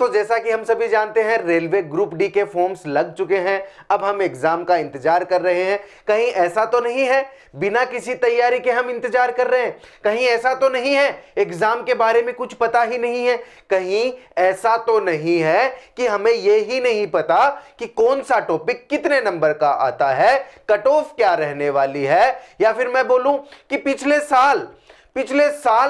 दोस्तों जैसा कि हम सभी जानते हैं रेलवे ग्रुप डी के फॉर्म्स लग चुके हैं। अब हम एग्जाम का इंतजार कर रहे हैं। कहीं ऐसा तो नहीं है बिना किसी तैयारी के हम इंतजार कर रहे हैं? कहीं ऐसा तो नहीं है एग्जाम के बारे में कुछ पता ही नहीं है? कहीं ऐसा तो नहीं है कि हमें यह ही नहीं पता कि कौन सा टॉपिक कितने नंबर का आता है, कट ऑफ क्या रहने वाली है, या फिर मैं बोलूं कि पिछले साल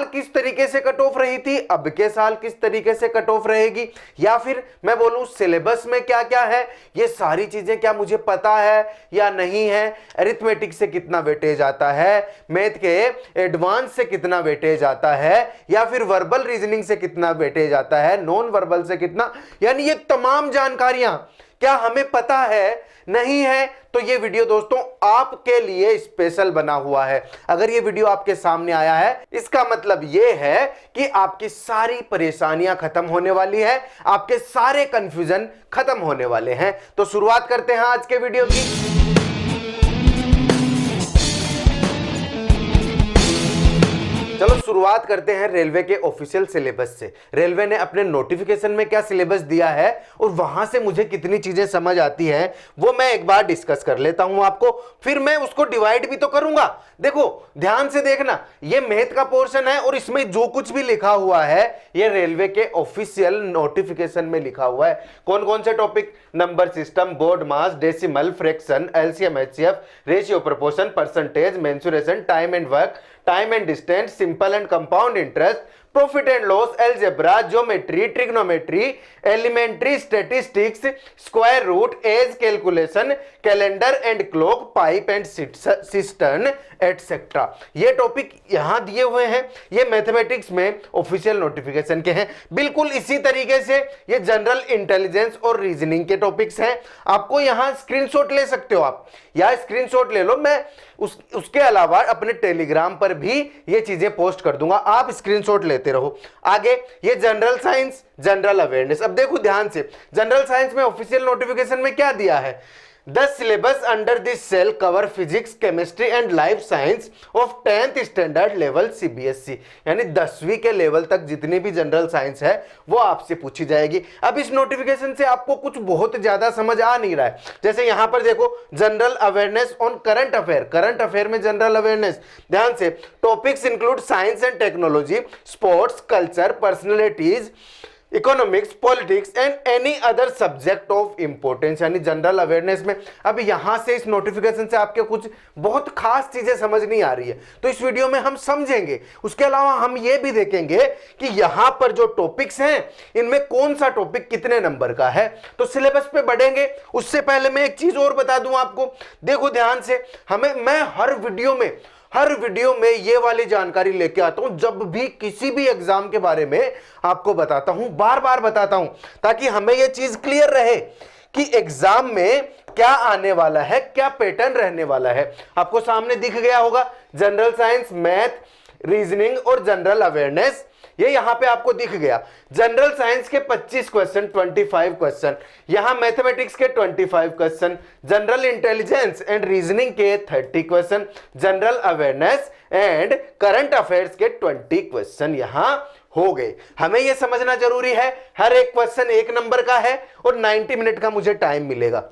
किस तरीके से कट ऑफ रही थी, अब के साल किस तरीके से कट ऑफ रहेगी, या फिर मैं बोलूं सिलेबस में क्या क्या है, ये सारी चीजें क्या मुझे पता है या नहीं है? अरिथमेटिक से कितना वेटेज आता है, मैथ के एडवांस से कितना वेटेज आता है, या फिर वर्बल रीजनिंग से कितना वेटेज आता है, नॉन वर्बल से कितना, यानी ये तमाम जानकारियां क्या हमें पता है? नहीं है। तो ये वीडियो दोस्तों आपके लिए स्पेशल बना हुआ है। अगर ये वीडियो आपके सामने आया है इसका मतलब ये है कि आपकी सारी परेशानियां खत्म होने वाली है, आपके सारे कंफ्यूजन खत्म होने वाले हैं। तो शुरुआत करते हैं आज के वीडियो की। चलो शुरुआत करते हैं रेलवे के ऑफिशियल सिलेबस से। रेलवे ने अपने नोटिफिकेशन में क्या सिलेबस दिया है और वहां से मुझे कितनी चीजें समझ आती हैं वो मैं एक बार डिस्कस कर लेता हूं आपको, फिर मैं उसको डिवाइड भी तो करूंगा। देखो ध्यान से देखना, ये मैथ का पोर्शन है और इसमें जो कुछ भी लिखा हुआ है ये रेलवे के ऑफिशियल नोटिफिकेशन में लिखा हुआ है। कौन कौन से topic? Number system, BODMAS, decimal, fraction, LCM, HCF, ratio, proportion, percentage, mensuration, time and work, time and distance, simple and compound interest, profit and loss, algebra, geometry, trigonometry, elementary statistics, square root, age calculation, calendar and clock, pipe and cistern etcetera. ये topic यहां दिए हुए हैं, ये mathematics में official notification के हैं। बिल्कुल इसी तरीके से ये जनरल इंटेलिजेंस और रीजनिंग के टॉपिक्स हैं। आपको यहां स्क्रीनशॉट ले सकते हो आप, या स्क्रीनशॉट ले लो, मैं उसके अलावा अपने टेलीग्राम पर भी ये चीजें पोस्ट कर दूंगा, आप स्क्रीनशॉट लेते रहो। आगे ये जनरल साइंस, जनरल अवेयरनेस। अब देखो ध्यान से, जनरल साइंस में ऑफिशियल नोटिफिकेशन में क्या दिया है? The syllabus under this cell cover physics, chemistry and life science of 10th standard level CBSE, यानी 10वीं के लेवल तक जितनी भी जनरल साइंस है वो आपसे पूछी जाएगी। अब इस नोटिफिकेशन से आपको कुछ बहुत ज्यादा समझ आ नहीं रहा है। जैसे यहां पर देखो general awareness on current affair, current affair में जनरल अवेयरनेस, ध्यान से, topics include science and technology, sports, culture, personalities, economics, politics and any other subject of importance, यानी जनरल अवेयरनेस में। अब यहां से इस नोटिफिकेशन से आपके कुछ बहुत खास चीजें समझ नहीं आ रही है तो इस वीडियो में हम समझेंगे। उसके अलावा हम ये भी देखेंगे कि यहां पर जो टॉपिक्स हैं इनमें कौन सा टॉपिक कितने नंबर का है। तो सिलेबस पे बढ़ेंगे उससे पहले मैं एक चीज और बता दूं आपको। देखो ध्यान से, मैं हर वीडियो में ये वाली जानकारी लेके आता हूं। जब भी किसी भी एग्जाम के बारे में आपको बताता हूं, बार बार बताता हूं, ताकि हमें ये चीज क्लियर रहे कि एग्जाम में क्या आने वाला है, क्या पैटर्न रहने वाला है। आपको सामने दिख गया होगा जनरल साइंस, मैथ, रीजनिंग और जनरल अवेयरनेस, ये यहां पे आपको दिख गया। जनरल साइंस के 25 क्वेश्चन, 25 क्वेश्चन, यहां मैथमेटिक्स के 25 question, general intelligence and reasoning के 30 question, general awareness and current affairs के 20 क्वेश्चन यहां हो गए। हमें यह समझना जरूरी है हर एक क्वेश्चन 1 नंबर का है और 90 मिनट का मुझे टाइम मिलेगा।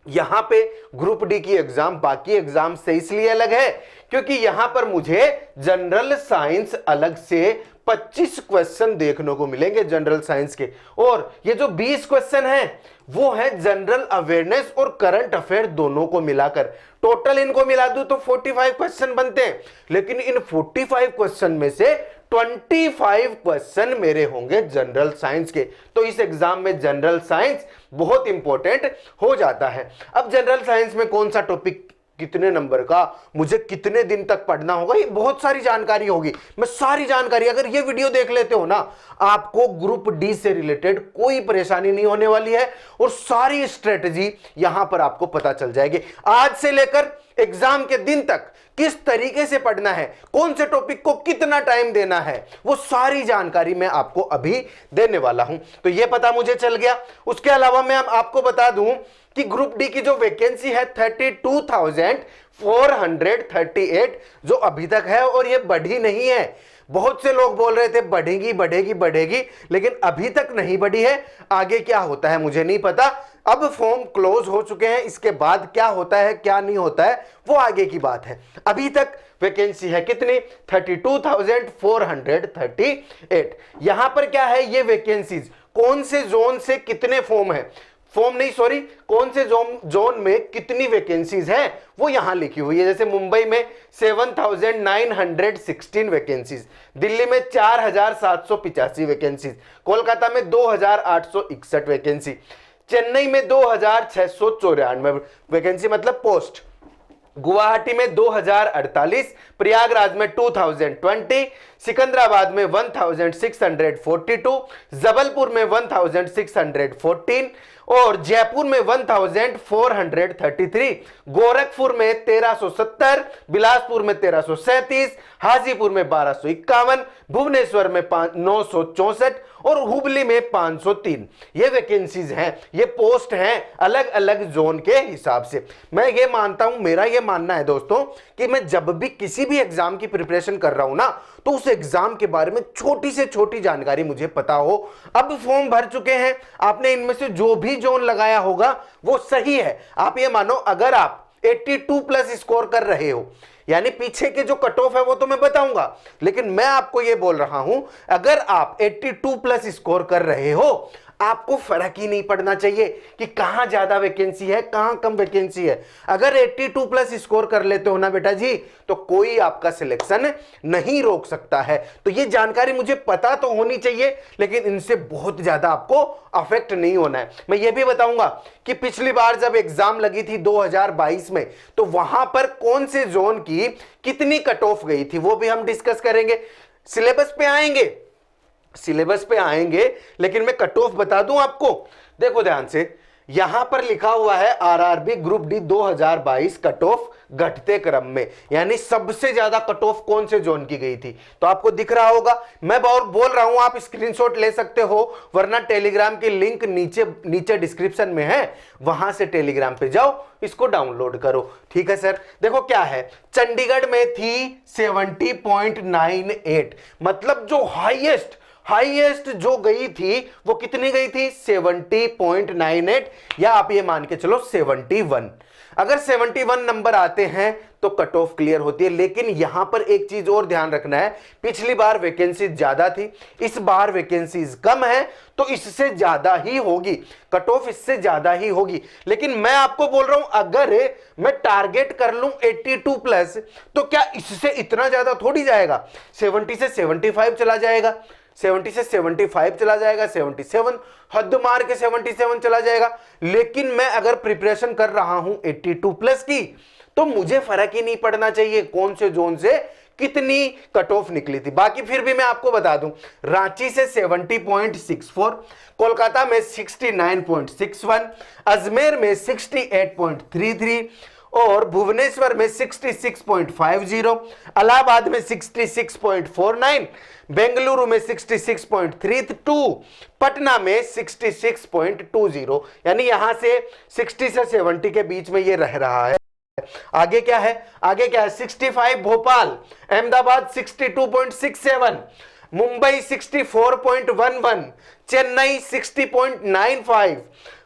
यहां पे ग्रुप डी की एग्जाम बाकी एग्जाम से इसलिए अलग है क्योंकि यहां पर मुझे जनरल साइंस अलग से 25 क्वेश्चन देखने को मिलेंगे जनरल साइंस के, और ये जो 20 क्वेश्चन हैं वो है जनरल अवेयरनेस और करंट अफेयर दोनों को मिलाकर। टोटल इनको मिला दूं तो 45 क्वेश्चन बनते हैं, लेकिन इन 45 क्वेश्चन में से 25 क्वेश्चन मेरे होंगे जनरल साइंस के। तो इस एग्जाम में जनरल साइंस बहुत इंपॉर्टेंट हो जाता है। अब जनरल साइंस में कौन सा टॉपिक कितने नंबर का, मुझे कितने दिन तक पढ़ना होगा, ये बहुत सारी जानकारी होगी। मैं सारी जानकारी, अगर ये वीडियो देख लेते हो ना, आपको ग्रुप डी से रिलेटेड कोई परेशानी नहीं होने वाली है और सारी स्ट्रेटजी यहां पर आपको पता चल जाएगी। आज से लेकर एग्जाम के दिन तक किस तरीके से पढ़ना है, कौन से टॉपिक को कितना टाइम देना है, वो सारी जानकारी मैं आपको अभी देने वाला हूं। तो ये पता मुझे चल गया। उसके अलावा मैं आपको बता दूं कि ग्रुप डी की जो वैकेंसी है 32,438 जो अभी तक है, और ये बढ़ी नहीं है, बहुत से लोग बोल रहे थे बढ़ेगी बढ़ेगी बढ़ेगी, लेकिन अभी तक नहीं बढ़ी है। आगे क्या होता है मुझे नहीं पता। अब फॉर्म क्लोज हो चुके हैं, इसके बाद क्या होता है क्या नहीं होता है वो आगे की बात है। अभी तक वैकेंसी है कितनी, 32,438। यहां पर क्या है, ये वैकेंसीज कौन से जोन से कितने फॉर्म है, फॉर्म नहीं सॉरी, कौन से जोन में कितनी वैकेंसीज हैं वो यहां लिखी हुई है। जैसे मुंबई में 7,916 वैकेंसीज, दिल्ली में 4,785 वैकेंसीज, कोलकाता में 2,861 वैकेंसी, चेन्नई में 2,694 वैकेंसी मतलब पोस्ट, गुवाहाटी में 2048, प्रयागराज में 2020, सिकंदराबाद में 1642, जबलपुर में 1614 और जयपुर में 1433, गोरखपुर में 1370, बिलासपुर में 1337, हाजीपुर में 1251, भुवनेश्वर में 964 और हुबली में 503। ये वैकेंसीज हैं, ये पोस्ट हैं अलग अलग जोन के हिसाब से। मैं ये मानता हूं, मेरा ये मानना है दोस्तों कि मैं जब भी किसी भी एग्जाम की प्रिपरेशन कर रहा हूं ना, तो उस एग्जाम के बारे में छोटी से छोटी जानकारी मुझे पता हो। अब फॉर्म भर चुके हैं, आपने इनमें से जो भी जोन लगाया होगा वो सही है। आप ये मानो अगर आप 82 प्लस स्कोर कर रहे हो, यानी पीछे के जो कट ऑफ है वो तो मैं बताऊंगा, लेकिन मैं आपको ये बोल रहा हूं अगर आप 82 प्लस स्कोर कर रहे हो, आपको फर्क ही नहीं पड़ना चाहिए कि कहां ज्यादा वैकेंसी है कहां कम वैकेंसी है। अगर 82 प्लस स्कोर कर लेते हो ना बेटा जी, तो कोई आपका सिलेक्शन नहीं रोक सकता है। तो ये जानकारी मुझे पता तो होनी चाहिए, लेकिन इनसे बहुत ज्यादा आपको अफेक्ट नहीं होना है। मैं ये भी बताऊंगा कि पिछली बार जब एग्जाम लगी थी 2022 में, तो वहां पर कौन से जोन की कितनी कट ऑफ गई थी वो भी हम डिस्कस करेंगे। सिलेबस पे आएंगे, सिलेबस पे आएंगे, लेकिन मैं कट ऑफ बता दूं आपको। देखो ध्यान से, यहां पर लिखा हुआ है RRB group D 2022 cut off घटते क्रम में, यानी सबसे ज्यादा कट ऑफ कौन से जोन की गई थी, तो आपको दिख रहा होगा। मैं और बोल रहा हूं, आप स्क्रीनशॉट ले सकते हो, वरना टेलीग्राम की लिंक नीचे डिस्क्रिप्शन में है, वहां से टेलीग्राम पे जाओ, इसको डाउनलोड करो। ठीक है सर, देखो क्या है, चंडीगढ़ में थी 70.98, मतलब जो हाईएस्ट जो गई थी वो कितनी गई थी, 70.98, या आप ये मान के चलो 71। अगर 71 नंबर आते हैं तो कट ऑफ क्लियर होती है। लेकिन यहां पर एक चीज और ध्यान रखना है, पिछली बार वैकेंसी ज्यादा थी, इस बार वैकेंसीज कम है, तो इससे ज्यादा ही होगी, कट ऑफ इससे ज्यादा ही होगी। लेकिन मैं आपको बोल रहा हूं अगर मैं टारगेट कर लूं 82 प्लस, तो क्या इससे इतना ज्यादा थोड़ी जाएगा, 70 से 75 चला जाएगा, 70 से 75 चला जाएगा, 77 हद मार के 77 चला जाएगा। लेकिन मैं अगर प्रिपरेशन कर रहा हूं 82 प्लस की, तो मुझे फर्क ही नहीं पड़ना चाहिए कौन से जोन से कितनी कट ऑफ निकली थी। बाकी फिर भी मैं आपको बता दूं, रांची से 70.64, कोलकाता में 69.61, अजमेर में 68.33 और भुवनेश्वर में 66.50, इलाहाबाद में 66.49, बेंगलुरु में 66.32, पटना में 66.20, यानी यहां से 60 से 70 के बीच में ये रह रहा है। आगे क्या है, 65 भोपाल, अहमदाबाद 62.67, मुंबई 64.11, चेन्नई 60.95,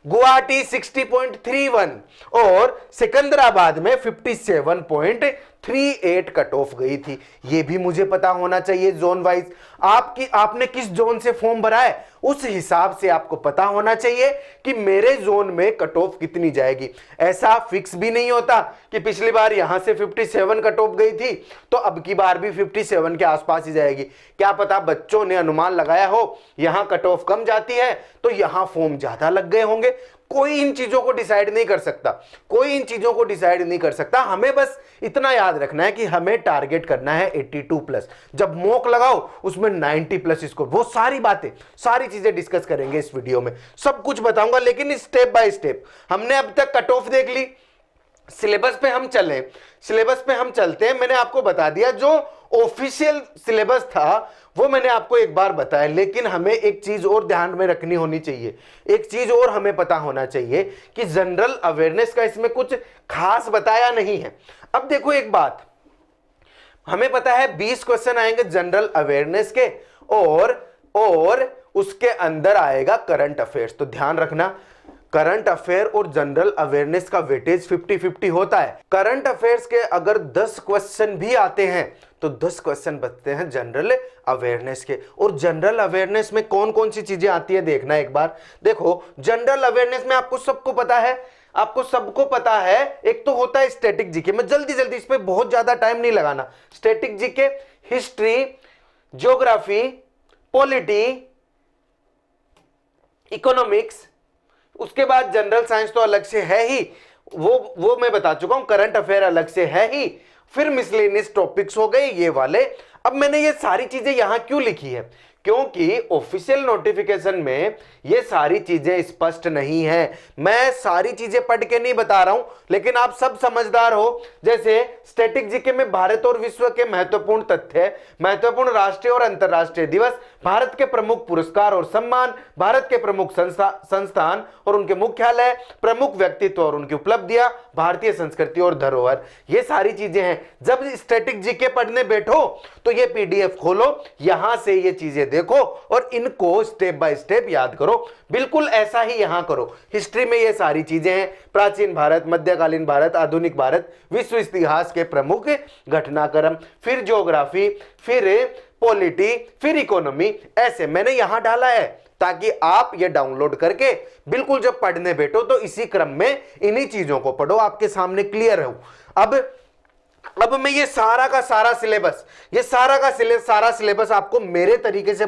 गुवाहाटी 60.31 और सिकंदराबाद में 57.38 कट ऑफ गई थी। यह भी मुझे पता होना चाहिए जोन वाइज। आपने किस जोन से फॉर्म भरा है उस हिसाब से आपको पता होना चाहिए कि मेरे जोन में कट ऑफ कितनी जाएगी। ऐसा फिक्स भी नहीं होता कि पिछली बार यहां से 57 कट ऑफ गई थी तो अब की बार भी 57 के आसपास ही जाएगी। क्या पता बच्चों ने अनुमान लगाया हो यहां कट ऑफ कम जाती है तो यहां फॉर्म ज्यादा लग गए होंगे। कोई इन चीजों को डिसाइड नहीं कर सकता, कोई इन चीजों को डिसाइड नहीं कर सकता। हमें बस इतना याद रखना है कि हमें टारगेट करना है 82 प्लस। जब मॉक लगाओ उसमें 90 प्लस स्कोर, वो सारी बातें सारी चीजें डिस्कस करेंगे इस वीडियो में, सब कुछ बताऊंगा। लेकिन स्टेप बाय स्टेप हमने अब तक कट ऑफ देख ली, सिलेबस पे हम चले, सिलेबस पे हम चलते हैं। मैंने आपको बता दिया जो ऑफिशियल सिलेबस था वो मैंने आपको एक बार बताया, लेकिन हमें एक चीज और ध्यान में रखनी होनी चाहिए, एक चीज और हमें पता होना चाहिए कि जनरल अवेयरनेस का इसमें कुछ खास बताया नहीं है। अब देखो एक बात, हमें पता है 20 क्वेश्चन आएंगे जनरल अवेयरनेस के और उसके अंदर आएगा करंट अफेयर्स। तो ध्यान रखना, करंट अफेयर और जनरल अवेयरनेस का वेटेज 50-50 होता है। करंट अफेयर्स के अगर 10 क्वेश्चन भी आते हैं तो 10 क्वेश्चन बचते हैं जनरल अवेयरनेस के। और जनरल अवेयरनेस में कौन कौन सी चीजें आती है देखना एक बार। देखो जनरल अवेयरनेस में आपको सबको पता है, एक तो होता है स्टैटिक जीके। मैं जल्दी इस पे बहुत ज्यादा टाइम नहीं लगाना। Static GK, history, geography, polity, economics, उसके बाद जनरल साइंस तो अलग से है ही, वो मैं बता चुका हूं। करंट अफेयर अलग से है ही, फिर मिसलेनियस टॉपिक्स हो गए ये वाले। अब मैंने ये सारी चीजें यहां क्यों लिखी है, क्योंकि ऑफिशियल नोटिफिकेशन में ये सारी चीजें स्पष्ट नहीं है। मैं सारी चीजें पढ़ के नहीं बता रहा हूं, लेकिन आप सब समझदार हो। जैसे स्टैटिक जीके में भारत और विश्व के महत्वपूर्ण तथ्य, महत्वपूर्ण राष्ट्रीय और अंतर्राष्ट्रीय दिवस, भारत के प्रमुख पुरस्कार और सम्मान, भारत के प्रमुख संस्थान और उनके मुख्यालय, प्रमुख व्यक्तित्व और उनकी उपलब्धियां, भारतीय संस्कृति और धरोहर, ये सारी चीजें हैं। जब स्टैटिक जीके पढ़ने बैठो तो ये पीडीएफ खोलो, यहां से ये चीजें देखो और इनको स्टेप बाय स्टेप याद करो। बिल्कुल ऐसा ही यहां करो। हिस्ट्री में ये सारी चीजें हैं, प्राचीन भारत, मध्यकालीन भारत, आधुनिक भारत, विश्व इतिहास के प्रमुख घटनाक्रम, फिर ज्योग्राफी, फिर पॉलिटी, फिर इकोनॉमी, ऐसे मैंने यहां डाला है ताकि आप ये डाउनलोड करके बिल्कुल जब पढ़ने बैठो तो इसी क्रम में इन्हीं चीजों को पढ़ो, आपके सामने क्लियर हो। अब मैं ये सारा का सारा सिलेबस आपको मेरे तरीके से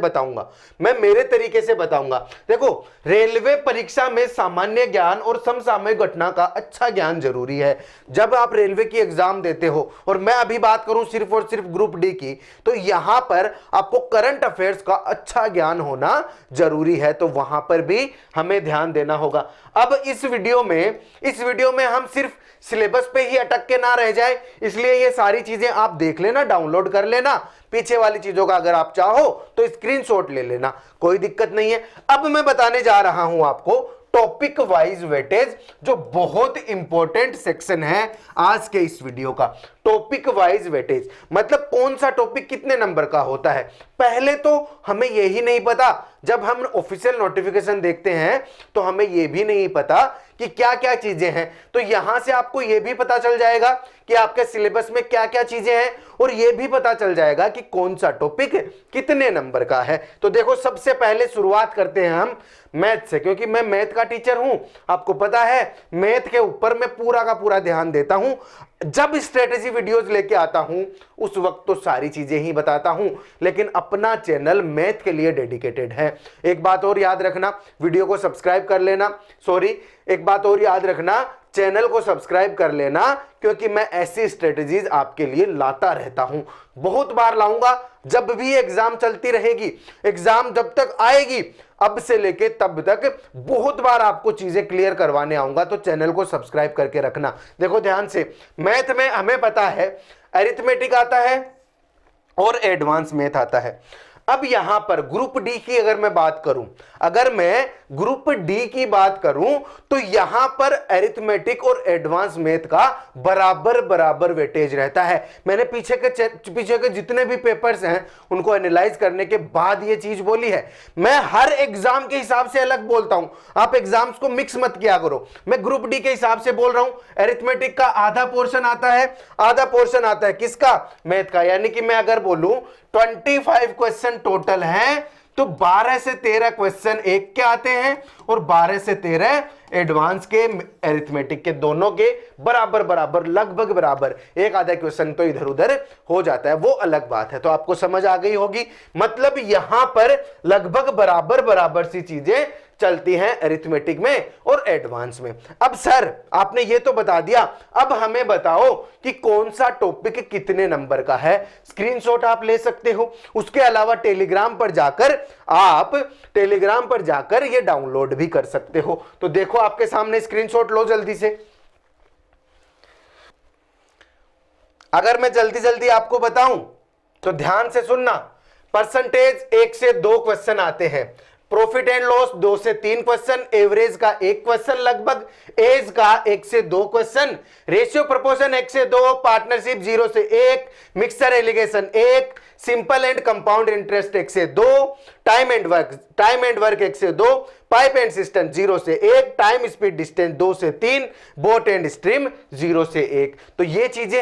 बताऊंगा। देखो रेलवे परीक्षा में सामान्य ज्ञान और समसामयिक घटना का अच्छा ज्ञान जरूरी है। जब आप रेलवे की एग्जाम देते हो, और मैं अभी बात करूं सिर्फ और सिर्फ ग्रुप डी की, तो यहां पर आपको करंट अफेयर्स का अच्छा ज्ञान होना जरूरी है, तो वहां पर भी हमें ध्यान देना होगा। अब इस वीडियो में हम सिर्फ सिलेबस पे ही अटक के ना रह जाए, इसलिए ये सारी चीजें आप देख लेना, डाउनलोड कर लेना। पीछे वाली चीजों का अगर आप चाहो तो स्क्रीनशॉट ले लेना, कोई दिक्कत नहीं है। अब मैं बताने जा रहा हूं आपको टॉपिक वाइज वेटेज, जो बहुत इंपॉर्टेंट सेक्शन है आज के इस वीडियो का। टॉपिक वाइज वेटेज मतलब कौन सा टॉपिक कितने नंबर का होता है। पहले तो हमें यही नहीं पता, जब हम ऑफिशियल नोटिफिकेशन देखते हैं तो हमें यह भी नहीं पता कि क्या क्या चीजें हैं। तो यहां से आपको यह भी पता चल जाएगा कि आपके सिलेबस में क्या क्या चीजें हैं, और यह भी पता चल जाएगा कि कौन सा टॉपिक कितने नंबर का है। तो देखो सबसे पहले शुरुआत करते हैं हम मैथ से, क्योंकि मैं मैथ का टीचर हूं, आपको पता है मैथ के ऊपर मैं पूरा का पूरा ध्यान देता हूं। जब स्ट्रेटेजी वीडियोस लेके आता हूं उस वक्त तो सारी चीजें ही बताता हूं, लेकिन अपना चैनल मैथ के लिए डेडिकेटेड है। एक बात और याद रखना, वीडियो को सब्सक्राइब कर लेना, चैनल को सब्सक्राइब कर लेना, क्योंकि मैं ऐसी स्ट्रेटेजीज आपके लिए लाता रहता हूं, बहुत बार लाऊंगा। जब भी एग्जाम चलती रहेगी, एग्जाम जब तक आएगी, अब से लेके तब तक बहुत बार आपको चीजें क्लियर करवाने आऊंगा, तो चैनल को सब्सक्राइब करके रखना। देखो ध्यान से, मैथ में हमें पता है अरिथमेटिक आता है और एडवांस मैथ आता है। अब यहां पर ग्रुप डी की अगर मैं बात करूं, तो यहां पर अरिथमेटिक और एडवांस मैथ का बराबर वेटेज रहता है। मैंने पीछे के जितने भी पेपर्स हैं उनको एनालाइज करने के बाद ये चीज बोली है। मैं हर एग्जाम के हिसाब से अलग बोलता हूं, आप एग्जाम्स को मिक्स मत किया करो। मैं ग्रुप डी के हिसाब से बोल रहा हूं, अरिथमेटिक का आधा पोर्शन आता है किसका, मैथ का। यानी कि मैं अगर बोलूं 25 क्वेश्चन टोटल हैं, तो 12 से 13 क्वेश्चन एक के आते हैं और 12 से 13 एडवांस के, अरिथमेटिक के, दोनों के बराबर लगभग बराबर। एक आधा क्वेश्चन तो इधर उधर हो जाता है, वो अलग बात है। तो आपको समझ आ गई होगी, मतलब यहां पर लगभग बराबर सी चीजें चलती हैं अरिथमेटिक में और एडवांस में। अब सर आपने ये तो बता दिया, अब हमें बताओ कि कौन सा टॉपिक कितने नंबर का है। स्क्रीनशॉट आप ले सकते हो, उसके अलावा टेलीग्राम पर जाकर ये डाउनलोड भी कर सकते हो। तो देखो आपके सामने स्क्रीनशॉट लो जल्दी से। अगर मैं जल्दी आपको बताऊं तो ध्यान से सुनना। परसेंटेज 1 से 2 क्वेश्चन आते हैं, प्रॉफिट एंड लॉस 2 से 3 क्वेश्चन, एवरेज का 1 क्वेश्चन लगभग, एज का 1 से 2 क्वेश्चन, रेशियो प्रपोर्शन 1 से 2, पार्टनरशिप 0 से 1, mixture alligation 1, simple and compound interest 1 से 2, टाइम एंड वर्क 1 से 2, पाइप एंड सिस्टम 0 से 1, टाइम स्पीड डिस्टेंस 2 से 3, बोट एंड स्ट्रीम 0 से 1। तो ये चीजें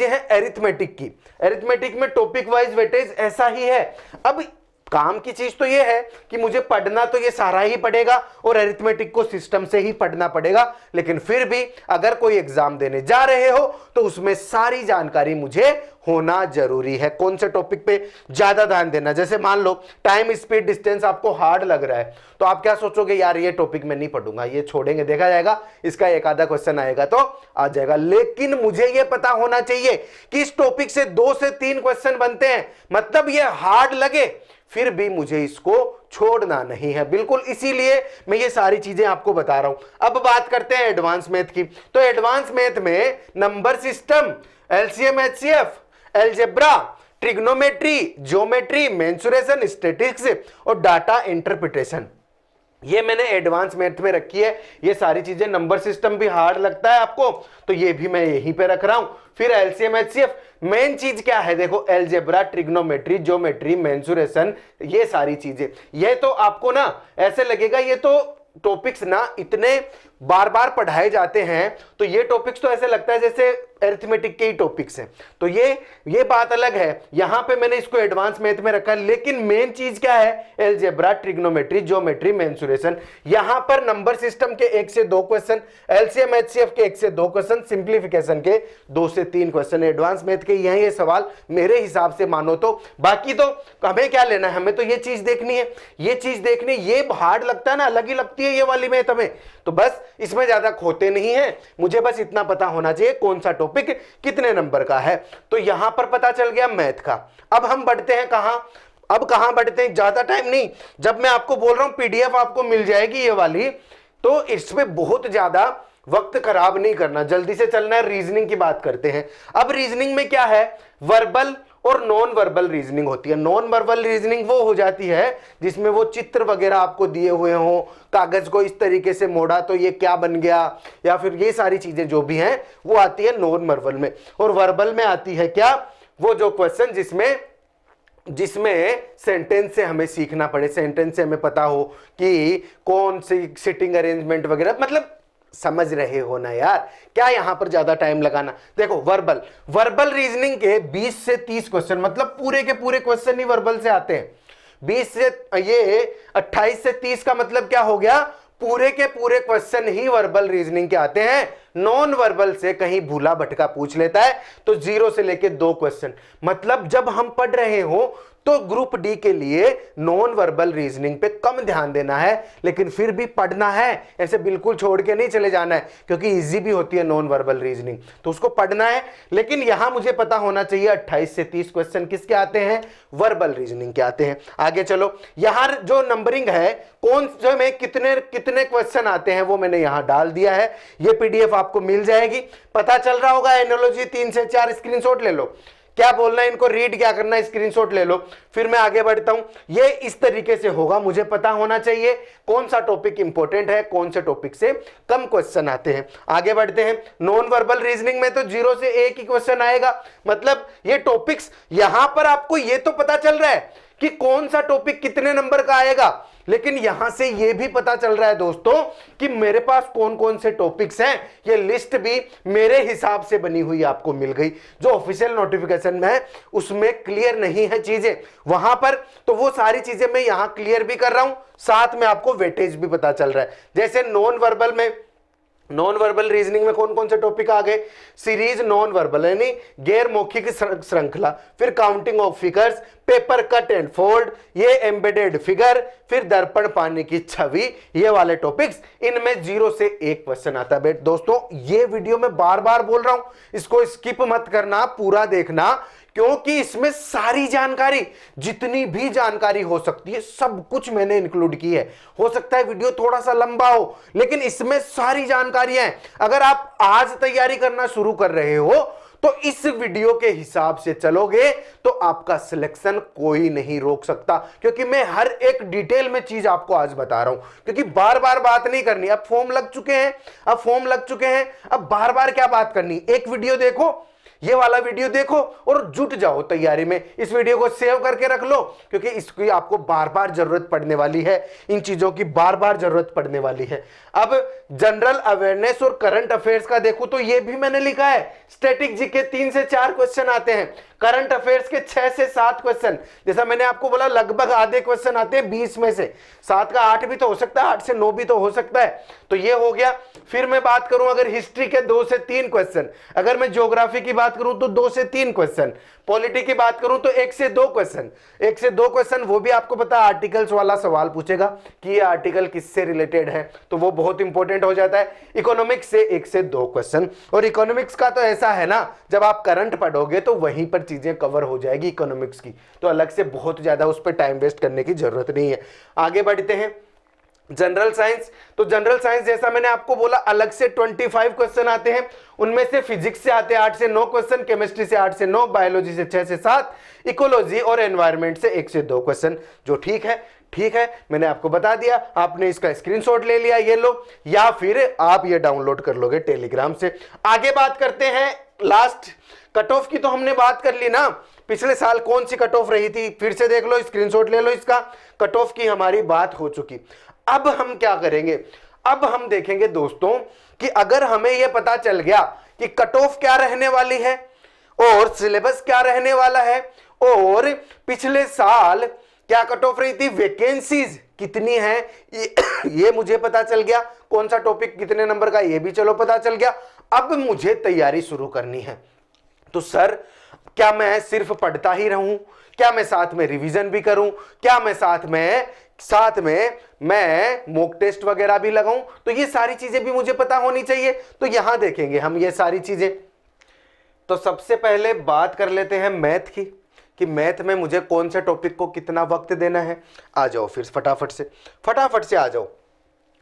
हैं एरिथमेटिक की। एरिथमेटिक में टॉपिक वाइज वेटेज ऐसा ही है। अब काम की चीज तो ये है कि मुझे पढ़ना तो ये सारा ही पड़ेगा और अरिथमेटिक को सिस्टम से ही पढ़ना पड़ेगा, लेकिन फिर भी अगर कोई एग्जाम देने जा रहे हो तो उसमें सारी जानकारी मुझे होना जरूरी है। कौन से टॉपिक पे ज्यादा ध्यान देना, जैसे मान लो टाइम स्पीड डिस्टेंस आपको हार्ड लग रहा है तो आप क्या सोचोगे, यार ये टॉपिक मैं नहीं पढ़ूंगा, ये छोड़ेंगे, देखा जाएगा, इसका एक आधा क्वेश्चन आएगा तो आ जाएगा। लेकिन मुझे ये पता होना चाहिए कि इस टॉपिक से 2 से 3 क्वेश्चन बनते हैं, मतलब ये हार्ड लगे फिर भी मुझे इसको छोड़ना नहीं है, बिल्कुल इसीलिए मैं ये सारी चीजें आपको बता रहा हूं। अब बात करते हैं एडवांस मैथ की। तो एडवांस मैथ में number system, LCM HCF, algebra, trigonometry, geometry, mensuration, statistics और डाटा इंटरप्रिटेशन, ये मैंने एडवांस मैथ में रखी है। ये सारी चीजें, नंबर सिस्टम भी हार्ड लगता है आपको तो ये भी मैं यहीं पे रख रहा हूं। फिर एलसीएम एचसीएफ, मेन चीज क्या है देखो, अलजेब्रा, ट्रिग्नोमेट्री, ज्योमेट्री, मेंसुरेशन, ये सारी चीजें, ये तो आपको ना ऐसे लगेगा ये तो टॉपिक्स ना इतने बार बार पढ़ाए जाते हैं, तो ये टॉपिक्स तो ऐसे लगता है जैसे अरिथमेटिक के ही टॉपिक्स हैं। तो ये बात अलग है, यहां पे मैंने इसको एडवांस मैथ में रखा है। लेकिन मेन चीज क्या है, अलजेब्रा, ट्रिग्नोमेट्री, ज्योमेट्री, मेंसुरेशन। यहां पर नंबर सिस्टम के 1 से 2 क्वेश्चन, एलसीएम एचसीएफ के 1 से 2 क्वेश्चन, सिंप्लीफिकेशन के 2 से 3 क्वेश्चन। एडवांस मैथ के यही ये सवाल मेरे हिसाब से मानो तो। बाकी तो हमें क्या लेना है, हमें तो ये चीज देखनी है, ये चीज देखनी, ये हार्ड लगता है ना, अलग ही लगती है ये वाली मैथ हमें, तो बस इसमें ज्यादा खोते नहीं है, मुझे बस इतना पता होना चाहिए कौन सा टॉपिक कितने नंबर का है। तो यहां पर पता चल गया मैथ का। अब हम बढ़ते हैं कहां, अब कहां बढ़ते हैं, ज्यादा टाइम नहीं, जब मैं आपको बोल रहा हूं पीडीएफ आपको मिल जाएगी ये वाली, तो इसमें बहुत ज्यादा वक्त खराब नहीं करना, जल्दी से चलना है। रीजनिंग की बात करते हैं। अब रीजनिंग में क्या है, वर्बल और नॉन वर्बल रीजनिंग होती है। नॉन वर्बल रीजनिंग वो हो जाती है जिसमें वो चित्र वगैरह आपको दिए हुए हो, कागज को इस तरीके से मोड़ा तो ये क्या बन गया, या फिर ये सारी चीजें जो भी हैं वो आती है नॉन वर्बल में। और वर्बल में आती है क्या, वो जो क्वेश्चन जिसमें सेंटेंस से हमें सीखना पड़े, सेंटेंस से हमें पता हो कि कौन सी सिटिंग अरेंजमेंट वगैरह, मतलब समझ रहे हो ना यार, क्या यहां पर ज्यादा टाइम लगाना। देखो वर्बल रीजनिंग के 20 से 30 क्वेश्चन, मतलब पूरे के पूरे क्वेश्चन ही वर्बल से आते हैं। 20 से ये 28 से 30 का मतलब क्या हो गया, पूरे के पूरे क्वेश्चन ही वर्बल रीजनिंग के आते हैं। नॉन वर्बल से कहीं भूला भटका पूछ लेता है तो 0 से लेके 2 क्वेश्चन। मतलब जब हम पढ़ रहे हो तो ग्रुप डी के लिए नॉन वर्बल रीजनिंग पे कम ध्यान देना है, लेकिन फिर भी पढ़ना है, ऐसे बिल्कुल छोड़ के नहीं चले जाना है, क्योंकि इजी भी होती है नॉन वर्बल रीजनिंग, तो उसको पढ़ना है। लेकिन यहां मुझे पता होना चाहिए 28 से 30 क्वेश्चन किसके आते हैं, वर्बल रीजनिंग के आते हैं। आगे चलो, यहां जो नंबरिंग है, कौन से में कितने कितने क्वेश्चन आते हैं वो मैंने यहां डाल दिया है। ये पीडीएफ आपको मिल जाएगी, पता चल रहा होगा। एनालॉजी 3 से 4 स्क्रीनशॉट ले लो, क्या बोलना है इनको, रीड क्या करना है, स्क्रीनशॉट ले लो। फिर मैं आगे बढ़ता हूं, ये इस तरीके से होगा, मुझे पता होना चाहिए कौन सा टॉपिक इंपॉर्टेंट है, कौन से टॉपिक से कम क्वेश्चन आते हैं। आगे बढ़ते हैं, नॉन वर्बल रीजनिंग में तो 0 से 1 ही क्वेश्चन आएगा। मतलब ये टॉपिक्स यहां पर आपको ये तो पता चल रहा है कि कौन सा टॉपिक कितने नंबर का आएगा, लेकिन यहां से यह भी पता चल रहा है दोस्तों कि मेरे पास कौन कौन से टॉपिक्स हैं। ये लिस्ट भी मेरे हिसाब से बनी हुई आपको मिल गई, जो ऑफिशियल नोटिफिकेशन में है उसमें क्लियर नहीं है चीजें वहां पर, तो वो सारी चीजें मैं यहां क्लियर भी कर रहा हूं, साथ में आपको वेटेज भी पता चल रहा है। जैसे नॉन वर्बल रीजनिंग में कौन कौन से टॉपिक आ गए, सीरीज नॉन वर्बल यानी गैर मौखिक श्रृंखला, फिर counting of figures, paper cut and fold, ये एम्बेडेड फिगर, फिर दर्पण पाने की छवि, ये वाले टॉपिक्स, इनमें 0 से 1 क्वेश्चन आता है। दोस्तों ये वीडियो में बार बार बोल रहा हूं, इसको स्किप मत करना, पूरा देखना, क्योंकि इसमें सारी जानकारी, जितनी भी जानकारी हो सकती है सब कुछ मैंने इंक्लूड की है। हो सकता है वीडियो थोड़ा सा लंबा हो, लेकिन इसमें सारी जानकारी है। अगर आप आज तैयारी करना शुरू कर रहे हो तो इस वीडियो के हिसाब से चलोगे तो आपका सिलेक्शन कोई नहीं रोक सकता, क्योंकि मैं हर एक डिटेल में चीज आपको आज बता रहा हूं, क्योंकि बार बार बात नहीं करनी। अब फॉर्म लग चुके हैं, अब बार बार क्या बात करनी। एक वीडियो देखो, ये वाला वीडियो देखो और जुट जाओ तैयारी में। इस वीडियो को सेव करके रख लो, क्योंकि इसकी आपको बार बार जरूरत पड़ने वाली है, इन चीजों की बार बार जरूरत पड़ने वाली है। अब जनरल अवेयरनेस और करंट अफेयर्स का देखो तो ये भी मैंने लिखा है, स्टैटिक जी के 3 से 4 क्वेश्चन आते हैं, करंट अफेयर्स के 6 से 7 क्वेश्चन। जैसा मैंने आपको बोला लगभग आधे क्वेश्चन आते हैं 20 में से, 7 का 8 भी तो हो सकता है, 8 से 9 भी तो हो सकता है। तो ये हो गया। फिर मैं बात करूं अगर हिस्ट्री के 2 से 3 क्वेश्चन, अगर मैं ज्योग्राफी की बात करूं तो 2 से 3 क्वेश्चन, पॉलिटी की बात करूं तो 1 से 2 क्वेश्चन, 1 से 2 क्वेश्चन। वो भी आपको पता आर्टिकल्स वाला सवाल पूछेगा कि ये आर्टिकल किससे रिलेटेड है, तो वो बहुत इंपॉर्टेंट हो जाता है। इकोनॉमिक्स से 1 से 2 क्वेश्चन, और इकोनॉमिक्स का तो ऐसा है ना, जब आप करंट पढ़ोगे तो वहीं पर चीजें कवर हो जाएगी इकोनॉमिक्स की, तो अलग से बहुत ज्यादा उस पर टाइम वेस्ट करने की जरूरत नहीं है। आगे बढ़ते हैं जनरल साइंस। तो जनरल साइंस जैसा मैंने आपको बोला अलग से 25 क्वेश्चन आते हैं, उनमें से फिजिक्स से आते हैं 8 से 9 क्वेश्चन, केमिस्ट्री से 8 से 9, बायोलॉजी से 6 से 7, इकोलॉजी और एनवायरनमेंट से 1 से 2 क्वेश्चन। जो ठीक है, मैंने आपको बता दिया, आपने इसका स्क्रीनशॉट ले लिया, ये लो, या फिर आप ये डाउनलोड कर लोगे टेलीग्राम से। आगे बात करते हैं लास्ट कट ऑफ की। तो हमने बात कर ली ना पिछले साल कौन सी कट ऑफ रही थी, फिर से देख लो, स्क्रीनशॉट ले लो इसका। कट ऑफ की हमारी बात हो चुकी। अब हम क्या करेंगे, अब हम देखेंगे दोस्तों कि अगर हमें यह पता चल गया कि कट ऑफ क्या रहने वाली है और सिलेबस क्या रहने वाला है, और पिछले साल क्या कट ऑफ रही थी, वैकेंसीज कितनी है, ये मुझे पता चल गया, कौन सा टॉपिक कितने नंबर का ये भी चलो पता चल गया। अब मुझे तैयारी शुरू करनी है। तो सर क्या मैं सिर्फ पढ़ता ही रहूं, क्या मैं साथ में रिवीजन भी करूं, क्या मैं साथ में मैं मॉक टेस्ट वगैरह भी लगाऊं, तो ये सारी चीजें भी मुझे पता होनी चाहिए। तो यहां देखेंगे हम ये सारी चीजें। तो सबसे पहले बात कर लेते हैं मैथ की, कि मैथ में मुझे कौन से टॉपिक को कितना वक्त देना है। आ जाओ फिर फटाफट से आ जाओ।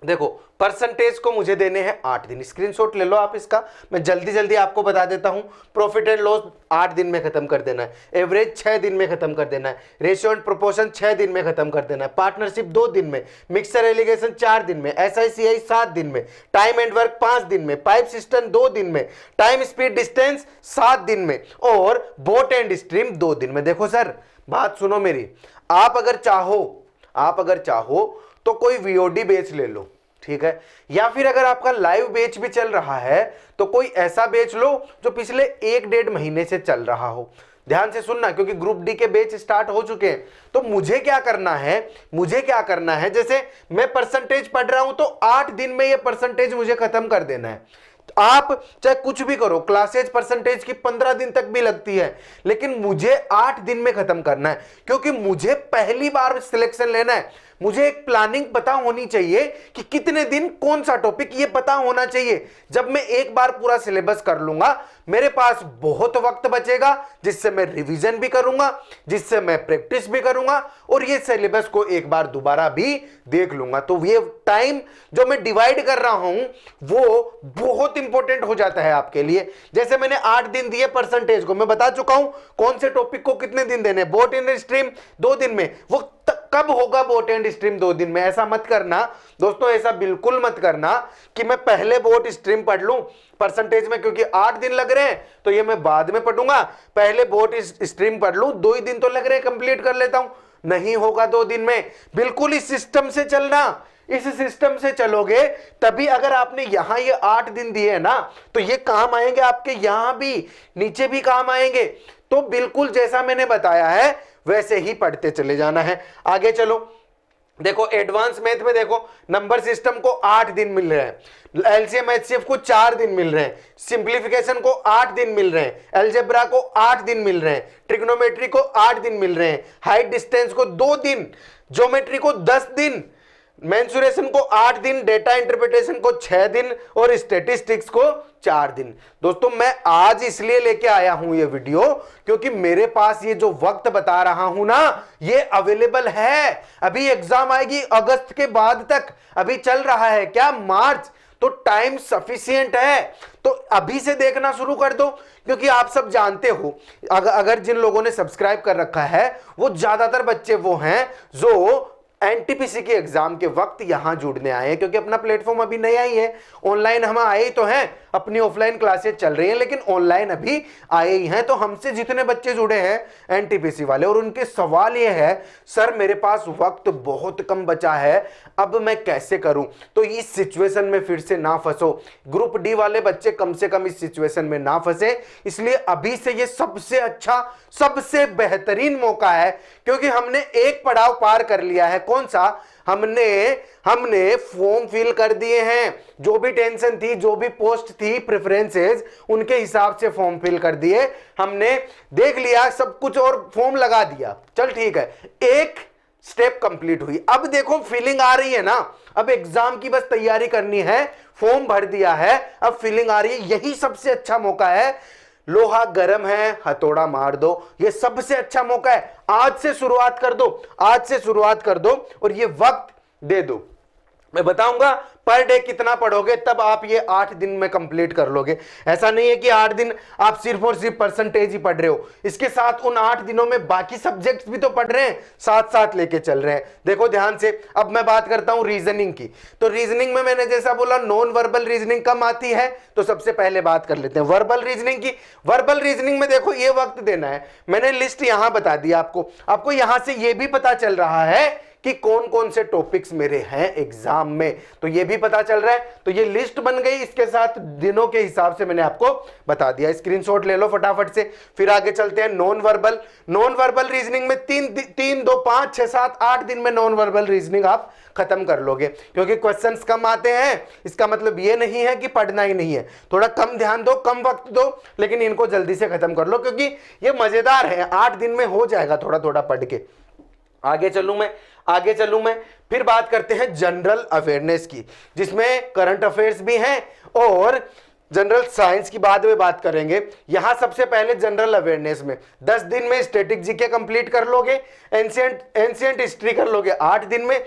देखो परसेंटेज को मुझे देने हैं 8 दिन, स्क्रीनशॉट ले लो आप इसका, मैं जल्दी आपको बता देता हूं। प्रॉफिट एंड लॉस 8 दिन में खत्म कर देना है, एवरेज 6 दिन में खत्म कर देना है, रेशियो एंड प्रोपोर्शन 6 दिन में खत्म कर देना है, पार्टनरशिप 2 दिन में, मिक्सर एलिगेशन 4 दिन में, SICI 7 दिन में, टाइम एंड वर्क 5 दिन में, पाइप सिस्टम 2 दिन में, टाइम स्पीड डिस्टेंस 7 दिन में, और बोट एंड स्ट्रीम 2 दिन में। देखो सर बात सुनो मेरी, आप अगर चाहो तो कोई VOD बैच ले लो, ठीक है, या फिर अगर आपका लाइव बैच भी चल रहा है तो कोई ऐसा बैच लो जो पिछले 1-1.5 महीने से चल रहा हो। ध्यान से सुनना, क्योंकि ग्रुप डी के बैच स्टार्ट हो चुके हैं। तो मुझे क्या करना है, जैसे मैं परसेंटेज पढ़ रहा हूं तो 8 दिन में ये परसेंटेज मुझे खत्म कर देना है। आप चाहे कुछ भी करो, क्लासेज परसेंटेज की 15 दिन तक भी लगती है, लेकिन मुझे 8 दिन में खत्म करना है, क्योंकि मुझे पहली बार सिलेक्शन लेना है। मुझे एक प्लानिंग पता होनी चाहिए कि कितने दिन कौन सा टॉपिक, ये पता होना चाहिए। जब मैं एक बार पूरा सिलेबस कर लूंगा, मेरे पास बहुत वक्त बचेगा, जिससे मैं रिवीजन भी करूंगा, जिससे मैं प्रैक्टिस भी करूंगा, और ये सिलेबस को एक बार दोबारा भी देख लूंगा। तो ये टाइम जो मैं डिवाइड कर रहा हूं वो बहुत इंपॉर्टेंट हो जाता है आपके लिए। जैसे मैंने 8 दिन दिए परसेंटेज को, मैं बता चुका हूं कौन से टॉपिक को कितने दिन देने। बोट एंड स्ट्रीम 2 दिन में, वो कब होगा बोट एंड स्ट्रीम 2 दिन में? ऐसा मत करना दोस्तों, ऐसा बिल्कुल मत करना कि मैं पहले बोट स्ट्रीम पढ़ लूं परसेंटेज में, क्योंकि 8 दिन लग रहे हैं तो ये मैं बाद में पढ़ूंगा, पहले बोट स्ट्रीम पढ़ लूं, 2 ही दिन तो लग रहे हैं, कंप्लीट कर लेता हूं। नहीं होगा 2 दिन में। बिल्कुल इस सिस्टम से चलना, इस सिस्टम से चलोगे तभी। अगर आपने यहां ये 8 दिन दिए ना तो ये काम आएंगे आपके, यहां भी नीचे भी काम आएंगे। तो बिल्कुल जैसा मैंने बताया है वैसे ही पढ़ते चले जाना है। आगे चलो, देखो एडवांस मैथ में देखो नंबर सिस्टम को 8 दिन मिल रहे हैं, LCM HCF को 4 दिन मिल रहे हैं, सिंप्लीफिकेशन को 8 दिन मिल रहे हैं, अलजेब्रा को 8 दिन मिल रहे हैं, ट्रिग्नोमेट्री को 8 दिन मिल रहे हैं, हाइट डिस्टेंस को 2 दिन, ज्योमेट्री को 10 दिन, मेंसुरेशन को 8 दिन, डेटा इंटरप्रिटेशन को 6 दिन, और स्टैटिस्टिक्स को 4 दिन। दोस्तों मैं आज इसलिए लेके आया हूं ये वीडियो, क्योंकि मेरे पास ये जो वक्त बता रहा हूं ना ये अवेलेबल है। अभी एग्जाम आएगी अगस्त के बाद तक, अभी चल रहा है क्या मार्च, तो टाइम सफिशिएंट है, तो अभी से देखना शुरू कर दो। क्योंकि आप सब जानते हो, अगर जिन लोगों ने सब्सक्राइब कर रखा है वो ज्यादातर बच्चे वो हैं जो एनटीपीसी के एग्जाम के वक्त यहां जुड़ने आए हैं, क्योंकि अपना प्लेटफॉर्म अभी नया ही है। ऑनलाइन हम आए ही तो हैं, अपनी ऑफलाइन क्लासेस चल रही हैं, लेकिन ऑनलाइन अभी आए ही हैं। तो हमसे जितने बच्चे जुड़े हैं एनटीपीसी वाले, और उनके सवाल ये है, सर मेरे पास वक्त बहुत कम बचा है, अब मैं कैसे करूं? तो इस सिचुएशन में फिर से ना फंसो। ग्रुप डी वाले बच्चे कम से कम इस सिचुएशन में ना फंसे, इसलिए अभी से ये सबसे अच्छा, सबसे बेहतरीन मौका है। क्योंकि हमने एक पड़ाव पार कर लिया है। कौन सा? हमने फॉर्म फिल कर दिए हैं। जो भी टेंशन थी, जो भी पोस्ट थी, प्रेफरेंसेस, उनके हिसाब से फॉर्म फिल कर दिए हमने, देख लिया सब कुछ और फॉर्म लगा दिया। चल ठीक है, एक स्टेप कंप्लीट हुई। अब देखो फीलिंग आ रही है ना, अब एग्जाम की बस तैयारी करनी है। फॉर्म भर दिया है, अब फीलिंग आ रही है। यही सबसे अच्छा मौका है। लोहा गर्म है, हथौड़ा मार दो, ये सबसे अच्छा मौका है। आज से शुरुआत कर दो, आज से शुरुआत कर दो और ये वक्त दे दो। मैं बताऊंगा पर डे कितना पढ़ोगे, तब आप ये 8 दिन में कंप्लीट कर लोगे। ऐसा नहीं है कि 8 दिन आप सिर्फ और सिर्फ परसेंटेज ही पढ़ रहे हो, इसके साथ उन 8 दिनों में बाकी सब्जेक्ट्स भी तो पढ़ रहे हैं, साथ साथ लेके चल रहे हैं। देखो ध्यान से, अब मैं बात करता हूं रीजनिंग की। तो रीजनिंग में मैंने जैसा बोला, नॉन वर्बल रीजनिंग कम आती है, तो सबसे पहले बात कर लेते हैं वर्बल रीजनिंग की। वर्बल रीजनिंग में देखो ये वक्त देना है, मैंने लिस्ट यहां बता दी आपको यहां से ये भी पता चल रहा है कि कौन कौन से टॉपिक्स मेरे हैं एग्जाम में, तो ये भी पता चल रहा है। तो ये लिस्ट बन गई, इसके साथ दिनों के हिसाब से मैंने आपको बता दिया। स्क्रीनशॉट ले लो फटाफट से। फिर आगे चलते हैं non verbal. Non verbal reasoning में 3 2 5 6 7 8 दिन में नॉन वर्बल रीजनिंग आप खत्म कर लोगे। क्योंकि क्वेश्चंस कम आते हैं, इसका मतलब ये नहीं है कि पढ़ना ही नहीं है। थोड़ा कम ध्यान दो, कम वक्त दो, लेकिन इनको जल्दी से खत्म कर लो, क्योंकि ये मजेदार है। 8 दिन में हो जाएगा थोड़ा थोड़ा पढ़ के। आगे चलूं मैं। फिर बात करते हैं जनरल अवेयरनेस की, जिसमें करंट अफेयर्स भी हैं और जनरल साइंस की बाद में बात करेंगे। यहां सबसे पहले जनरल अवेयरनेस में 10 दिन में स्टैटिक जीके कंप्लीट कर लोगे, एंशिएंट हिस्ट्री कर लोगे 8 दिन में,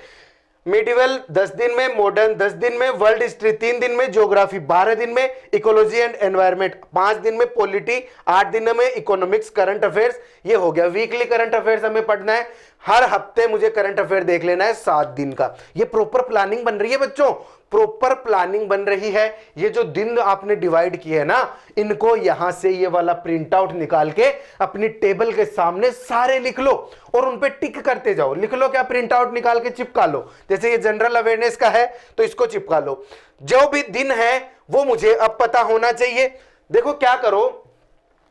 मिडिवल 10 दिन में, मॉडर्न 10 दिन में, वर्ल्ड हिस्ट्री 3 दिन में, ज्योग्राफी 12 दिन में, इकोलॉजी एंड एनवायरनमेंट 5 दिन में, पॉलिटी 8 दिन में, इकोनॉमिक्स, करंट अफेयर्स ये हो गया। वीकली करंट अफेयर्स हमें पढ़ना है, हर हफ्ते मुझे करंट अफेयर देख लेना है 7 दिन का। ये प्रॉपर प्लानिंग बन रही है बच्चों, प्रॉपर प्लानिंग बन रही है। ये जो दिन आपने डिवाइड किए है ना, इनको यहां से ये वाला प्रिंट आउट निकाल के अपनी टेबल के सामने सारे लिख लो और उन पे टिक करते जाओ। लिख लो क्या, प्रिंट आउट निकाल के चिपका लो। जैसे ये जनरल अवेयरनेस का है तो इसको चिपका लो। जो भी दिन है वो मुझे अब पता होना चाहिए। देखो क्या करो,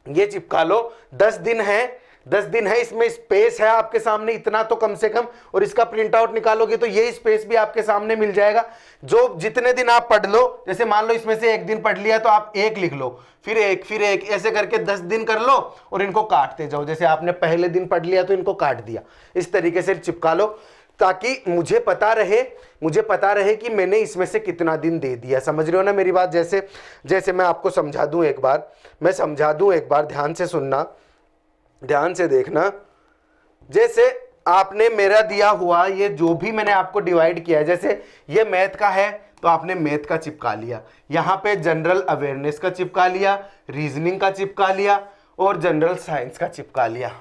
ये चिपका लो। 10 दिन है, 10 दिन है, इसमें स्पेस है आपके सामने इतना तो कम से कम, और इसका प्रिंट आउट निकालोगे तो ये स्पेस भी आपके सामने मिल जाएगा। जो जितने दिन आप पढ़ लो, जैसे मान लो इसमें से एक दिन पढ़ लिया तो आप 1 लिख लो, फिर एक, ऐसे करके 10 दिन कर लो और इनको काटते जाओ। जैसे आपने पहले दिन पढ़ लिया तो इनको काट दिया, इस तरीके से चिपका लो, ताकि मुझे पता रहे कि मैंने इसमें से कितना दिन दे दिया। समझ रहे हो ना मेरी बात? जैसे मैं आपको समझा दूं एक बार, ध्यान से सुनना, ध्यान से देखना। जैसे आपने मेरा दिया हुआ ये जो भी मैंने आपको डिवाइड किया है, जैसे ये मैथ का है तो आपने मैथ का चिपका लिया, यहां पे जनरल अवेयरनेस का चिपका लिया, रीजनिंग का चिपका लिया और जनरल साइंस का चिपका लिया।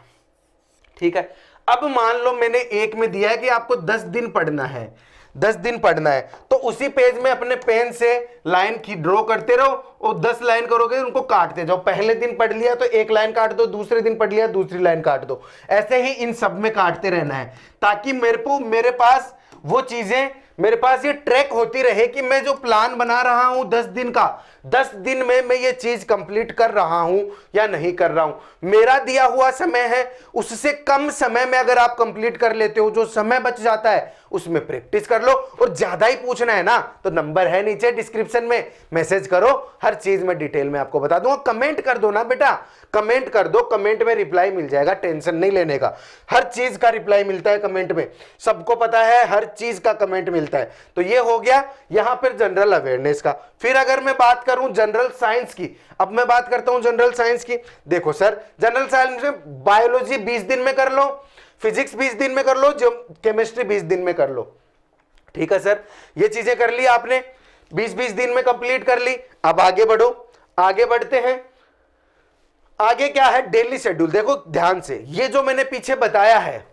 ठीक है, अब मान लो मैंने एक में दिया है कि आपको 10 दिन पढ़ना है, 10 दिन पढ़ना है, तो उसी पेज में अपने पेन से लाइन की ड्रॉ करते रहो और 10 लाइन करोगे, उनको काटते जाओ। पहले दिन पढ़ लिया तो एक लाइन काट दो, दूसरे दिन पढ़ लिया दूसरी लाइन काट दो। ऐसे ही इन सब में काटते रहना है, ताकि मेरे पास वो चीजें, मेरे पास ये ट्रैक होती रहे कि मैं जो प्लान बना रहा हूं 10 दिन का, 10 दिन में मैं ये चीज कंप्लीट कर रहा हूं या नहीं कर रहा हूं। मेरा दिया हुआ समय है, उससे कम समय में अगर आप कंप्लीट कर लेते हो, जो समय बच जाता है उसमें प्रैक्टिस कर लो। और ज्यादा ही पूछना है ना तो नंबर है नीचे डिस्क्रिप्शन में, मैसेज करो, हर चीज में डिटेल में आपको बता दूंगा। कमेंट कर दो ना बेटा, कमेंट कर दो, कमेंट में रिप्लाई मिल जाएगा, टेंशन नहीं लेने का। हर चीज का रिप्लाई मिलता है कमेंट में, सबको पता है, हर चीज का कमेंट मिलता है। तो ये हो गया यहां पर जनरल अवेयरनेस का। फिर अगर मैं बात करूं जनरल साइंस की, अब मैं बात करता हूं जनरल साइंस की। देखो सर, जनरल साइंस में बायोलॉजी 20 दिन में कर लो, फिजिक्स 20 दिन में कर लो, जो केमिस्ट्री 20 दिन में कर लो। ठीक है सर, ये चीजें कर ली आपने। 20-20 दिन में कंप्लीट कर ली। अब आगे बढ़ो, आगे बढ़ते हैं। आगे क्या है, डेली शेड्यूल। देखो ध्यान से, ये जो मैंने पीछे बताया है,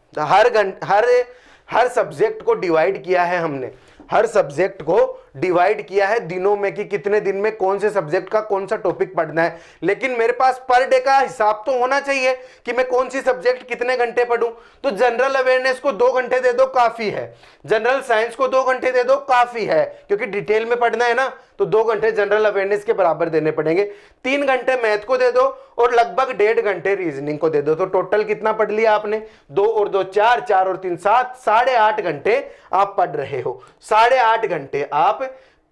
हर सब्जेक्ट को डिवाइड किया है हमने, हर सब्जेक्ट को डिवाइड किया है दिनों में कि कितने दिन में कौन से सब्जेक्ट का कौन सा टॉपिक पढ़ना है। लेकिन मेरे पास पर डे का हिसाब तो होना चाहिए कि मैं कौन सी सब्जेक्ट कितने घंटे पढूं। तो जनरल अवेयरनेस को 2 घंटे दे दो काफी है, जनरल साइंस को 2 घंटे दे दो काफी है, क्योंकि डिटेल में पढ़ना है ना, तो 2 घंटे जनरल अवेयरनेस के बराबर देने पड़ेंगे। 3 घंटे मैथ को दे दो और लगभग 1.5 घंटे रीजनिंग को दे दो। तो टोटल कितना पढ़ लिया आपने, 2 और 2 4, 4 और 3 7, 8.5 घंटे आप पढ़ रहे हो, 8.5 घंटे आप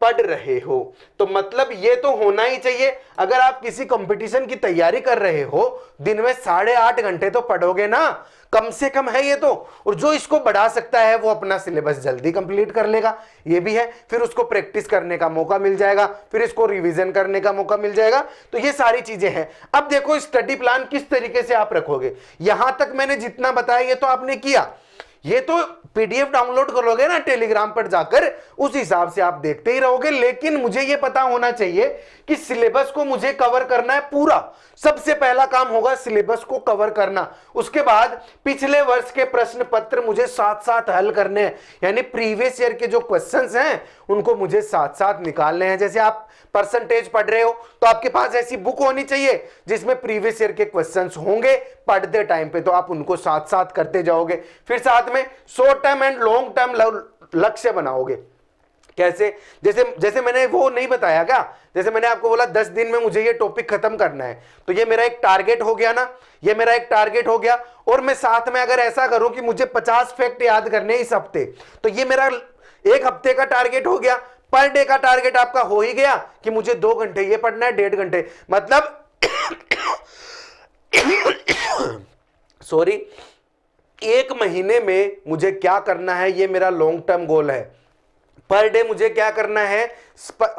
पढ़ रहे हो। तो मतलब ये तो होना ही चाहिए। अगर आप किसी कंपटीशन की तैयारी कर रहे हो, दिन में 8.5 घंटे तो पढ़ोगे ना, कम से कम है ये तो। और जो इसको बढ़ा सकता है वो अपना सिलेबस जल्दी कंप्लीट कर लेगा, ये भी है। फिर उसको प्रैक्टिस करने का मौका मिल जाएगा, फिर इसको रिवीजन करने का मौका मिल जाएगा। तो ये सारी चीजें हैं। अब देखो स्टडी प्लान किस तरीके से आप रखोगे। यहां तक मैंने जितना बताया ये तो आपने किया, ये तो पीडीएफ डाउनलोड करोगे ना टेलीग्राम पर जाकर, उस हिसाब से आप देखते ही रहोगे। लेकिन मुझे ये पता होना चाहिए कि सिलेबस को मुझे कवर करना है पूरा। सबसे पहला काम होगा सिलेबस को कवर करना। उसके बाद पिछले वर्ष के प्रश्न पत्र मुझे साथ साथ हल करने हैं, यानी प्रीवियस ईयर के जो क्वेश्चंस हैं उनको मुझे साथ साथ निकालने हैं। जैसे आप परसेंटेज पढ़ रहे हो तो आपके पास ऐसी बुक होनी चाहिए जिसमें प्रीवियस ईयर के क्वेश्चंस होंगे पढ़ते टाइम पे, तो आप उनको साथ साथ करते जाओगे। फिर साथ में short term and long term लक्ष्य बनाओगे। कैसे, जैसे मैंने वो नहीं बताया क्या, जैसे मैंने आपको बोला 10 दिन में मुझे ये टॉपिक खत्म करना है, तो ये मेरा एक टारगेट हो गया ना, ये मेरा एक टारगेट हो गया। और मैं साथ में अगर ऐसा करूं कि मुझे 50 फैक्ट याद करने इस हफ्ते, तो ये मेरा एक हफ्ते का टारगेट हो गया। पर डे का टारगेट आपका हो ही गया कि मुझे 2 घंटे ये पढ़ना है, 1.5 घंटे, मतलब सॉरी, 1 महीने में मुझे क्या करना है, ये मेरा लॉन्ग टर्म गोल है। पर डे मुझे क्या करना है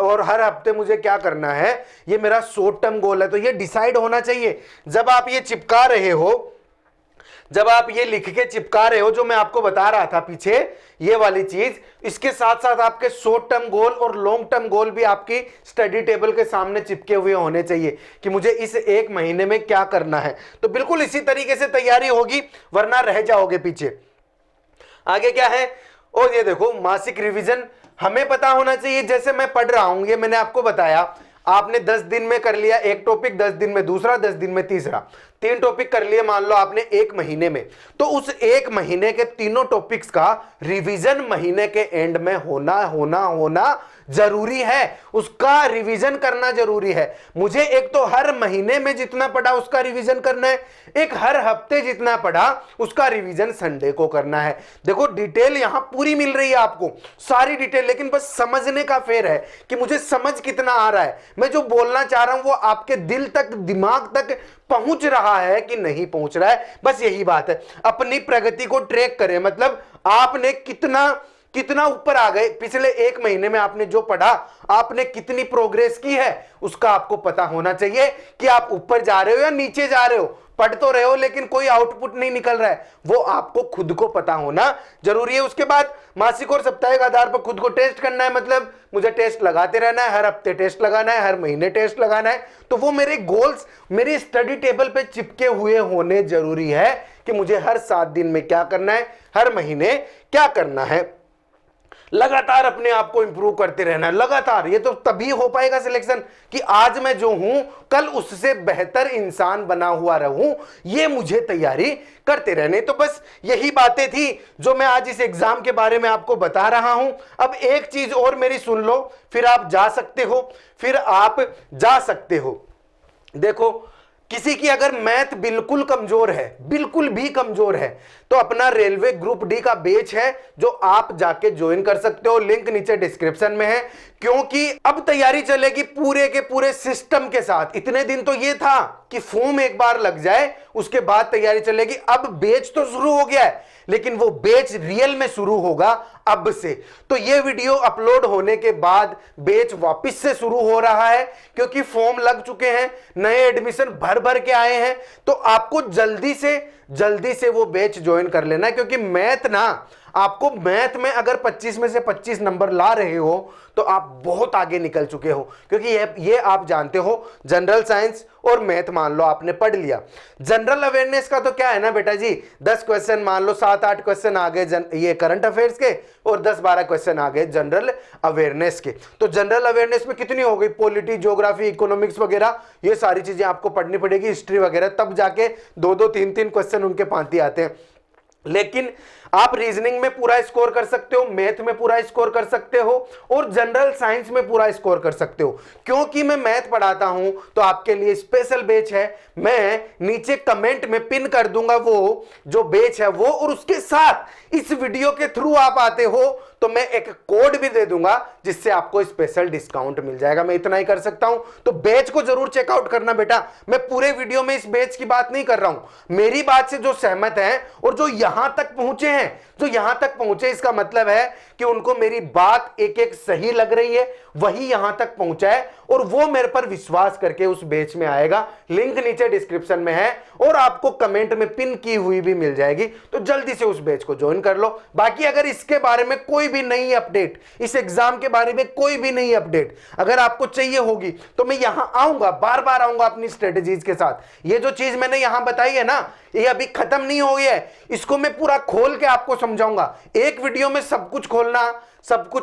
और हर हफ्ते मुझे क्या करना है, ये मेरा शॉर्ट टर्म गोल है। तो ये डिसाइड होना चाहिए। जब आप ये चिपका रहे हो, जब आप ये लिख के चिपका रहे हो, जो मैं आपको बता रहा था पीछे ये वाली चीज, इसके साथ साथ आपके शॉर्ट टर्म गोल और लॉन्ग टर्म गोल भी आपकी स्टडी टेबल के सामने चिपके हुए होने चाहिए कि मुझे इस 1 महीने में क्या करना है। तो बिल्कुल इसी तरीके से तैयारी होगी, वरना रह जाओगे पीछे। आगे क्या है, और ये देखो मासिक रिवीजन हमें पता होना चाहिए। जैसे मैं पढ़ रहा हूं, ये मैंने आपको बताया, आपने 10 दिन में कर लिया एक टॉपिक, 10 दिन में दूसरा, 10 दिन में तीसरा, 3 टॉपिक कर लिए मान लो आपने 1 महीने में। तो उस 1 महीने के तीनों टॉपिक्स का रिवीजन महीने के एंड में होना जरूरी है। उसका रिवीजन करना जरूरी है। मुझे एक तो हर महीने में जितना पढ़ा उसका रिवीजन करना है, एक हर हफ्ते जितना पढ़ा उसका रिवीजन संडे को करना है। देखो डिटेल यहां पूरी मिल रही है आपको, सारी डिटेल, लेकिन बस समझने का फेर है कि मुझे समझ कितना आ रहा है, मैं जो बोलना चाह रहा हूं वो आपके दिल तक, दिमाग तक पहुंच रहा है कि नहीं पहुंच रहा है। बस यही बात है। अपनी प्रगति को ट्रैक करें, मतलब आपने कितना ऊपर आ गए, पिछले 1 महीने में आपने जो पढ़ा, आपने कितनी प्रोग्रेस की है, उसका आपको पता होना चाहिए कि आप ऊपर जा रहे हो या नीचे जा रहे हो। पढ़ तो रहे हो लेकिन कोई आउटपुट नहीं निकल रहा है, वो आपको खुद को पता होना जरूरी है। उसके बाद मासिक और साप्ताहिक आधार पर खुद को टेस्ट करना है, मतलब मुझे टेस्ट लगाते रहना है, हर हफ्ते टेस्ट लगाना है, हर महीने टेस्ट लगाना है। तो वो मेरे गोल्स मेरी स्टडी टेबल पे चिपके हुए होने जरूरी है कि मुझे हर 7 दिन में क्या करना है, हर महीने क्या करना है। लगातार अपने आप को इंप्रूव करते रहना है, लगातार। ये तो तभी हो पाएगा सिलेक्शन कि आज मैं जो हूं कल उससे बेहतर इंसान बना हुआ रहूं, ये मुझे तैयारी करते रहने। तो बस यही बातें थी जो मैं आज इस एग्जाम के बारे में आपको बता रहा हूं। अब एक चीज और मेरी सुन लो, फिर आप जा सकते हो। देखो किसी की अगर मैथ बिल्कुल कमजोर है, बिल्कुल भी कमजोर है, तो अपना रेलवे ग्रुप डी का बैच है जो आप जाके ज्वाइन कर सकते हो, लिंक नीचे डिस्क्रिप्शन में है। क्योंकि अब तैयारी चलेगी पूरे के पूरे सिस्टम के साथ। इतने दिन तो ये था कि फॉर्म एक बार लग जाए उसके बाद तैयारी चलेगी, अब बैच तो शुरू हो गया है, लेकिन वो बैच रियल में शुरू होगा अब से। तो ये वीडियो अपलोड होने के बाद बैच वापस से शुरू हो रहा है, क्योंकि फॉर्म लग चुके हैं, नए एडमिशन भर के आए हैं। तो आपको जल्दी से वो बैच ज्वाइन कर लेना है, क्योंकि मैथ ना आपको मैथ में अगर 25 में से 25 नंबर ला रहे हो तो आप बहुत आगे निकल चुके हो, क्योंकि ये आप जानते हो जनरल साइंस और मैथ मान लो आपने पढ़ लिया। जनरल अवेयरनेस का तो क्या है ना बेटा जी, 10 क्वेश्चन मान लो 7-8 क्वेश्चन आ गए ये करंट अफेयर्स के और 10-12 क्वेश्चन आ गए जनरल अवेयरनेस के। तो जनरल अवेयरनेस में कितनी हो गई, पॉलिटी, ज्योग्राफी, इकोनॉमिक्स वगैरह ये सारी चीजें आपको पढ़नी पड़ेगी, हिस्ट्री वगैरह, तब जाके 2-2, 3-3 क्वेश्चन उनके पांति आते हैं। लेकिन आप रीजनिंग में पूरा स्कोर कर सकते हो, मैथ में पूरा स्कोर कर सकते हो और जनरल साइंस में पूरा स्कोर कर सकते हो। क्योंकि मैं मैथ पढ़ाता हूं तो आपके लिए स्पेशल बैच है, मैं नीचे कमेंट में पिन कर दूंगा वो जो बैच है वो, और उसके साथ इस वीडियो के थ्रू आप आते हो तो मैं एक कोड भी दे दूंगा जिससे आपको स्पेशल डिस्काउंट मिल जाएगा। मैं इतना ही कर सकता हूं, तो बैच को जरूर चेकआउट करना बेटा। मैं पूरे वीडियो में इस बैच की बात नहीं कर रहा हूं, मेरी बात से जो सहमत है और जो यहां तक पहुंचे हैं, जो यहां तक पहुंचे इसका मतलब है कि उनको मेरी बात एक एक सही लग रही है, वही यहां तक पहुंचा है और वो मेरे पर विश्वास करके उस बैच में आएगा। लिंक नीचे डिस्क्रिप्शन में है और आपको कमेंट में पिन की हुई भी मिल जाएगी, तो जल्दी से उस बैच को ज्वाइन कर लो। बाकी अगर इसके बारे में कोई भी नई अपडेट, इस एग्जाम के बारे में कोई भी नई अपडेट अगर आपको चाहिए होगी तो मैं यहां आऊंगा, बार बार आऊंगा अपनी स्ट्रेटेजीज के साथ। ये जो चीज मैंने यहां बताई है ना, ये अभी खत्म नहीं हो गया है, इसको मैं पूरा खोल के आपको समझाऊंगा। एक वीडियो में सब कुछ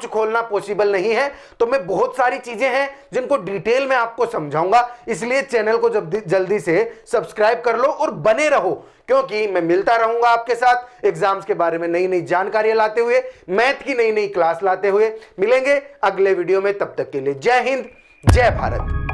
खोलना पॉसिबल नहीं है, तो मैं बहुत सारी चीजें हैं जिनको डिटेल में आपको समझाऊंगा। इसलिए चैनल को जल्दी से सब्सक्राइब कर लो और बने रहो, क्योंकि मैं मिलता रहूंगा आपके साथ एग्जाम्स के बारे में नई नई जानकारियां लाते हुए, मैथ की नई नई क्लास लाते हुए। मिलेंगे अगले वीडियो में, तब तक के लिए जय हिंद, जय भारत।